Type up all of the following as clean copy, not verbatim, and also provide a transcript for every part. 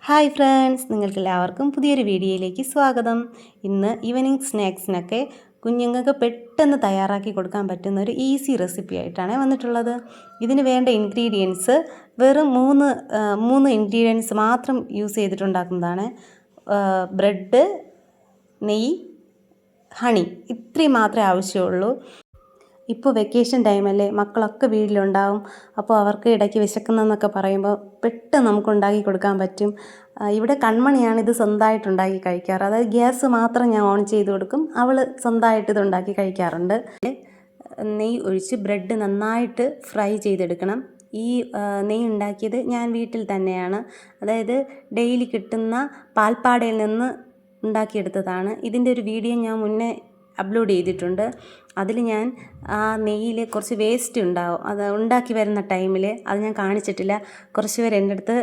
Hi friends, നിങ്ങൾക്കെല്ലാവർക്കും പുതിയൊരു വീഡിയോയിലേക്ക് സ്വാഗതം. ഇന്ന് ഈവനിങ് സ്നാക്സിനൊക്കെ കുഞ്ഞുങ്ങൾക്ക് പെട്ടെന്ന് തയ്യാറാക്കി കൊടുക്കാൻ പറ്റുന്ന ഒരു ഈസി റെസിപ്പി ആയിട്ടാണ് വന്നിട്ടുള്ളത്. ഇതിന് വേണ്ട ഇൻഗ്രീഡിയൻസ് വെറും മൂന്ന് ഇൻഗ്രീഡിയൻസ് മാത്രം യൂസ് ചെയ്തിട്ടുണ്ടാക്കുന്നതാണ്. ബ്രെഡ്, നെയ്യ്, ഹണി, ഇത്രയും മാത്രമേ ആവശ്യമുള്ളൂ. ഇപ്പോൾ വെക്കേഷൻ ടൈമല്ലേ, മക്കളൊക്കെ വീട്ടിലുണ്ടാവും. അപ്പോൾ അവർക്ക് ഇടയ്ക്ക് വിശക്കുന്നതെന്നൊക്കെ പറയുമ്പോൾ പെട്ടെന്ന് നമുക്ക് ഉണ്ടാക്കി കൊടുക്കാൻ പറ്റും. ഇവിടെ കൺമണിയാണ് ഇത് സ്വന്തമായിട്ട് ഉണ്ടാക്കി കഴിക്കാറ്. അതായത് ഗ്യാസ് മാത്രം ഞാൻ ഓൺ ചെയ്ത് കൊടുക്കും, അവൾ സ്വന്തമായിട്ട് ഇത് ഉണ്ടാക്കി കഴിക്കാറുണ്ട്. നെയ്യ് ഒഴിച്ച് ബ്രെഡ് നന്നായിട്ട് ഫ്രൈ ചെയ്തെടുക്കണം. ഈ നെയ്യ് ഉണ്ടാക്കിയത് ഞാൻ വീട്ടിൽ തന്നെയാണ്, അതായത് ഡെയിലി കിട്ടുന്ന പാൽപ്പാടയിൽ നിന്ന് ഉണ്ടാക്കിയെടുത്തതാണ്. ഇതിൻ്റെ ഒരു വീഡിയോ ഞാൻ മുന്നേ അപ്ലോഡ് ചെയ്തിട്ടുണ്ട്. അതിൽ ഞാൻ ആ നെയ്യിൽ കുറച്ച് വേസ്റ്റ് ഉണ്ടാവും, അത് ഉണ്ടാക്കി വരുന്ന ടൈമിൽ അത് ഞാൻ കാണിച്ചിട്ടില്ല. കുറച്ച് പേര് എൻ്റെ അടുത്ത്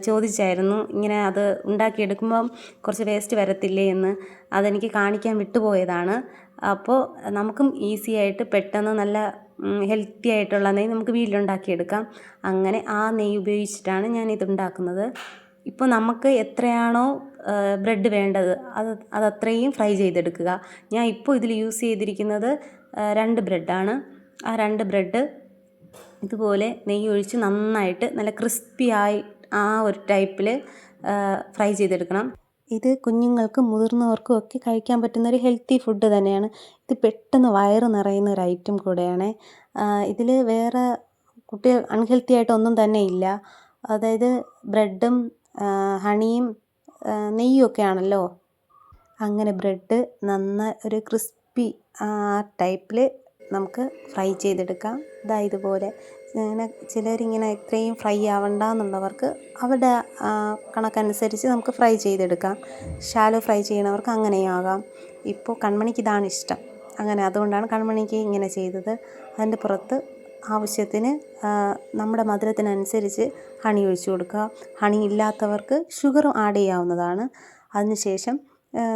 ചോദിച്ചായിരുന്നു, ഇങ്ങനെ അത് ഉണ്ടാക്കിയെടുക്കുമ്പം കുറച്ച് വേസ്റ്റ് വരത്തില്ലേ എന്ന്. അതെനിക്ക് കാണിക്കാൻ വിട്ടുപോയതാണ്. അപ്പോൾ നമുക്കും ഈസി ആയിട്ട് പെട്ടെന്ന് നല്ല ഹെൽത്തി ആയിട്ടുള്ള നെയ്യ് നമുക്ക് വീട്ടിലുണ്ടാക്കിയെടുക്കാം. അങ്ങനെ ആ നെയ്യ് ഉപയോഗിച്ചിട്ടാണ് ഞാൻ ഇതുണ്ടാക്കുന്നത്. ഇപ്പോൾ നമുക്ക് എത്രയാണോ ബ്രെഡ് വേണ്ടത് അതത്രയും ഫ്രൈ ചെയ്തെടുക്കുക. ഞാൻ ഇപ്പോൾ ഇതിൽ യൂസ് ചെയ്തിരിക്കുന്നത് 2 ബ്രെഡാണ്. ആ 2 ബ്രെഡ് ഇതുപോലെ നെയ്യ് ഒഴിച്ച് നന്നായിട്ട് നല്ല ക്രിസ്പിയായി ആ ഒരു ടൈപ്പിൽ ഫ്രൈ ചെയ്തെടുക്കണം. ഇത് കുഞ്ഞുങ്ങൾക്കും മുതിർന്നവർക്കും ഒക്കെ കഴിക്കാൻ പറ്റുന്നൊരു ഹെൽത്തി ഫുഡ് തന്നെയാണ്. ഇത് പെട്ടെന്ന് വയറ് നിറയുന്ന ഒരു ഐറ്റം കൂടെയാണ്. ഇതിൽ വേറെ കുട്ടികൾ അൺഹെൽത്തി ആയിട്ടൊന്നും തന്നെ ഇല്ല. അതായത് ബ്രെഡും ഹണിയും നെയ്യും ഒക്കെ ആണല്ലോ. അങ്ങനെ ബ്രെഡ് നന്നായി ഒരു ക്രിസ്പി ആ ടൈപ്പിൽ നമുക്ക് ഫ്രൈ ചെയ്തെടുക്കാം. ഇതുപോലെ ഇങ്ങനെ ചിലരിങ്ങനെ ഇത്രയും ഫ്രൈ ആവണ്ട എന്നുള്ളവർക്ക് അവരുടെ കണക്കനുസരിച്ച് നമുക്ക് ഫ്രൈ ചെയ്തെടുക്കാം. ഷാലോ ഫ്രൈ ചെയ്യണവർക്ക് അങ്ങനെയും ആകാം. ഇപ്പോൾ കൺമണിക്ക് ഇതാണ് ഇഷ്ടം, അങ്ങനെ അതുകൊണ്ടാണ് കൺമണിക്ക് ഇങ്ങനെ ചെയ്തത്. അതിൻ്റെ പുറത്ത് ആവശ്യത്തിന് നമ്മുടെ മധുരത്തിനനുസരിച്ച് ഹണി ഒഴിച്ചു കൊടുക്കുക. ഹണി ഇല്ലാത്തവർക്ക് ഷുഗറും ആഡ് ചെയ്യാവുന്നതാണ്. അതിനുശേഷം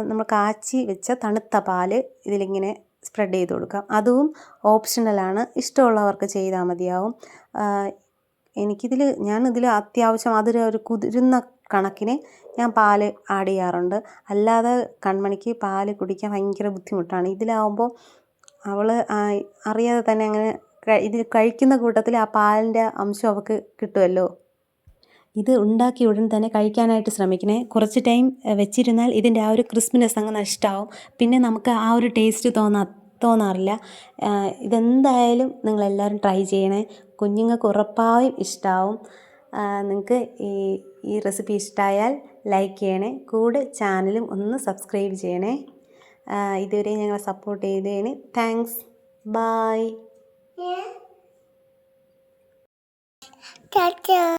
നമ്മൾ കാച്ചി വെച്ച തണുത്ത പാല് ഇതിലിങ്ങനെ സ്പ്രെഡ് ചെയ്ത് കൊടുക്കാം. അതും ഓപ്ഷണലാണ്, ഇഷ്ടമുള്ളവർക്ക് ചെയ്താൽ മതിയാവും. ഞാനിതിൽ അത്യാവശ്യം ഒരു കുതിരുന്ന കണക്കിന് ഞാൻ പാല് ആഡ് ചെയ്യാറുണ്ട്. അല്ലാതെ കൺമണിക്ക് പാല് കുടിക്കാൻ ഭയങ്കര ബുദ്ധിമുട്ടാണ്. ഇതിലാവുമ്പോൾ അവൾ അറിയാതെ തന്നെ അങ്ങനെ ഇത് കഴിക്കുന്ന കൂട്ടത്തിൽ ആ പാലിൻ്റെ അംശം അവൾക്ക് കിട്ടുമല്ലോ. ഇത് ഉണ്ടാക്കി ഉടൻ തന്നെ കഴിക്കാനായിട്ട് ശ്രമിക്കണേ. കുറച്ച് ടൈം വെച്ചിരുന്നാൽ ഇതിൻ്റെ ആ ഒരു ക്രിസ്പിനെസ് അങ്ങ് നഷ്ടമാവും. പിന്നെ നമുക്ക് ആ ഒരു ടേസ്റ്റ് തോന്നാറില്ല. ഇതെന്തായാലും നിങ്ങളെല്ലാവരും ട്രൈ ചെയ്യണേ. കുഞ്ഞുങ്ങൾക്ക് ഉറപ്പായും ഇഷ്ടമാവും. നിങ്ങൾക്ക് ഈ റെസിപ്പി ഇഷ്ടമായാൽ ലൈക്ക് ചെയ്യണേ. കൂടെ ചാനലും ഒന്ന് സബ്സ്ക്രൈബ് ചെയ്യണേ. ഇതുവരെ ഞങ്ങളെ സപ്പോർട്ട് ചെയ്തതിന് താങ്ക്സ്. ബൈ.